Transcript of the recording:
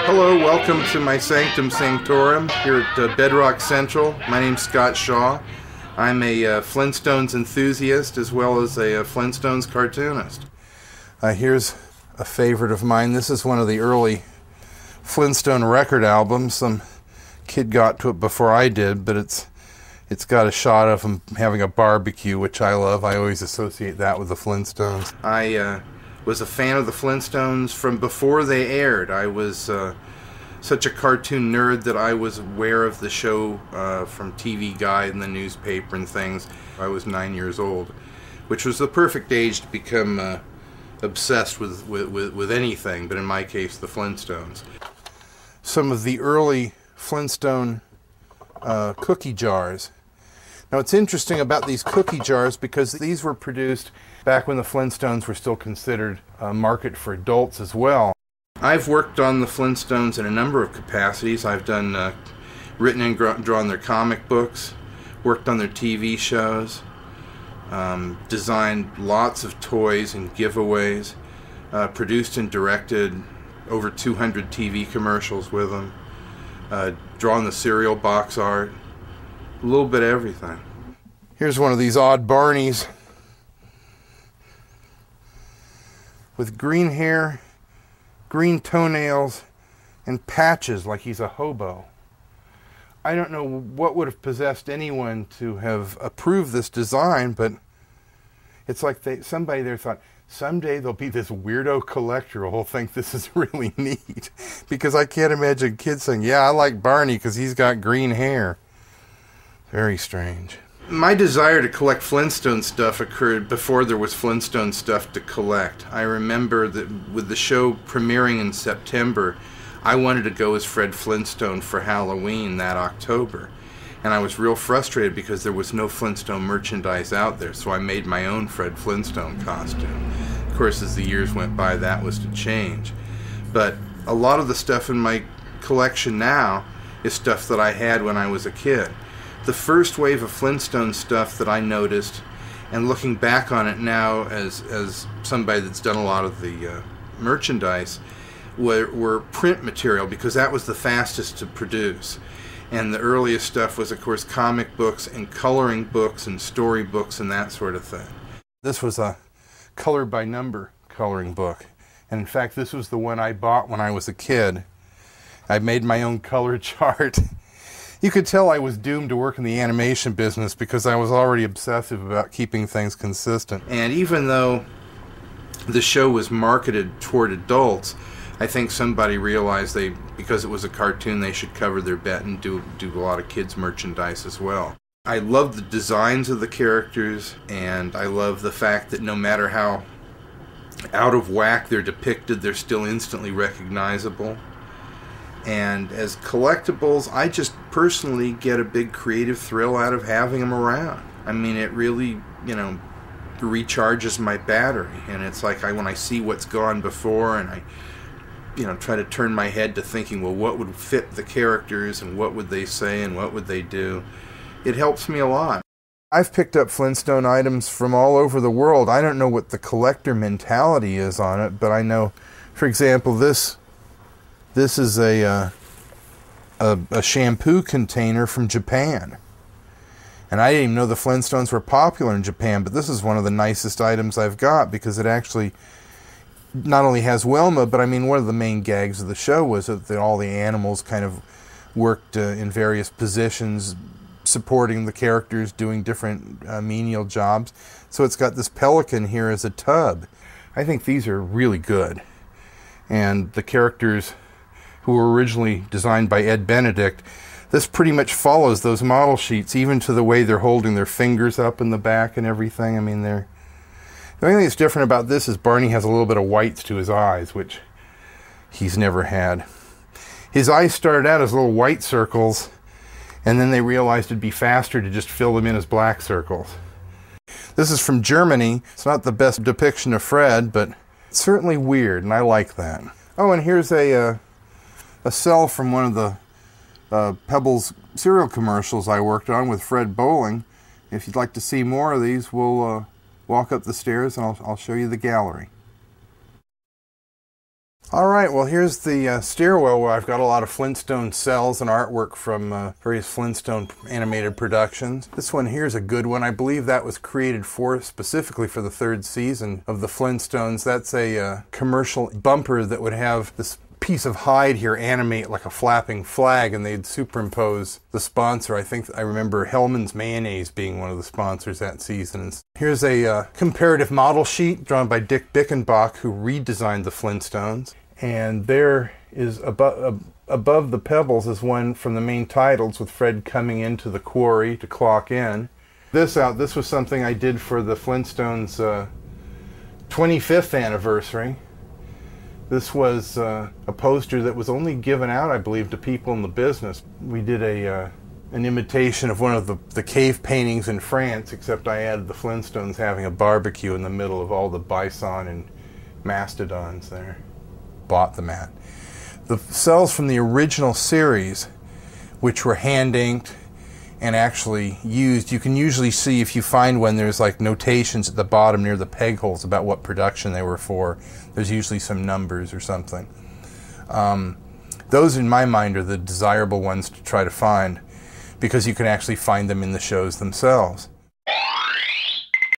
Hello, welcome to my Sanctum Sanctorum here at Bedrock Central. My name's Scott Shaw. I'm a Flintstones enthusiast as well as a Flintstones cartoonist. Here's a favorite of mine. This is one of the early Flintstone record albums. Some kid got to it before I did, but it's got a shot of them having a barbecue, which I love. I always associate that with the Flintstones. I was a fan of the Flintstones from before they aired. I was such a cartoon nerd that I was aware of the show from TV Guide and the newspaper and things. I was 9 years old, which was the perfect age to become obsessed with anything, but in my case, the Flintstones. Some of the early Flintstone cookie jars. Now, it's interesting about these cookie jars because these were produced back when the Flintstones were still considered a market for adults as well. I've worked on the Flintstones in a number of capacities. I've done written and drawn their comic books, worked on their TV shows, designed lots of toys and giveaways, produced and directed over 200 TV commercials with them, drawn the cereal box art, a little bit of everything. Here's one of these odd Barneys with green hair, green toenails, and patches like he's a hobo. I don't know what would have possessed anyone to have approved this design, but it's like somebody there thought, someday there'll be this weirdo collector who'll think this is really neat. Because I can't imagine kids saying, yeah, I like Barney because he's got green hair. Very strange. My desire to collect Flintstone stuff occurred before there was Flintstone stuff to collect. I remember that with the show premiering in September, I wanted to go as Fred Flintstone for Halloween that October. And I was real frustrated because there was no Flintstone merchandise out there, so I made my own Fred Flintstone costume. Of course, as the years went by, that was to change. But a lot of the stuff in my collection now is stuff that I had when I was a kid. The first wave of Flintstone stuff that I noticed, and looking back on it now as somebody that's done a lot of the merchandise, were print material, because that was the fastest to produce. And the earliest stuff was, of course, comic books and coloring books and story books and that sort of thing. This was a color by number coloring book. And in fact, this was the one I bought when I was a kid. I made my own color chart. You could tell I was doomed to work in the animation business because I was already obsessive about keeping things consistent. And even though the show was marketed toward adults, I think somebody realized because it was a cartoon, they should cover their bet and do a lot of kids' merchandise as well. I love the designs of the characters, and I love the fact that no matter how out of whack they're depicted, they're still instantly recognizable. And as collectibles, I just personally get a big creative thrill out of having them around. I mean, it really, recharges my battery. And it's like when I see what's gone before and I, try to turn my head to thinking, well, what would fit the characters and what would they say and what would they do? It helps me a lot. I've picked up Flintstone items from all over the world. I don't know what the collector mentality is on it, but I know, for example, this is a shampoo container from Japan. And I didn't even know the Flintstones were popular in Japan, but this is one of the nicest items I've got because it actually not only has Wilma, but I mean, one of the main gags of the show was that all the animals kind of worked in various positions, supporting the characters, doing different menial jobs. So it's got this pelican here as a tub. I think these are really good. And the characters who were originally designed by Ed Benedict, this pretty much follows those model sheets, even to the way they're holding their fingers up in the back and everything. I mean, the only thing that's different about this is Barney has a little bit of whites to his eyes, which he's never had. His eyes started out as little white circles, and then they realized it'd be faster to just fill them in as black circles. This is from Germany. It's not the best depiction of Fred, but it's certainly weird, and I like that. Oh, and here's a cell from one of the Pebbles cereal commercials I worked on with Fred Bowling. If you'd like to see more of these, we'll walk up the stairs and I'll show you the gallery. Alright, well here's the stairwell where I've got a lot of Flintstone cells and artwork from various Flintstone animated productions. This one here is a good one. I believe that was created specifically for the 3rd season of the Flintstones. That's a commercial bumper that would have this piece of hide here animate like a flapping flag, and they'd superimpose the sponsor. I remember Hellman's Mayonnaise being one of the sponsors that season. Here's a comparative model sheet drawn by Dick Bickenbach, who redesigned the Flintstones. And there is above the pebbles is one from the main titles with Fred coming into the quarry to clock in. This was something I did for the Flintstones 25th anniversary. This was a poster that was only given out, I believe, to people in the business. We did an imitation of one of the cave paintings in France, except I added the Flintstones having a barbecue in the middle of all the bison and mastodons there. Bought the mat. The cells from the original series, which were hand inked and actually used, you can usually see if you find one, there's like notations at the bottom near the peg holes about what production they were for. There's usually some numbers or something. Those in my mind are the desirable ones to try to find, because you can actually find them in the shows themselves.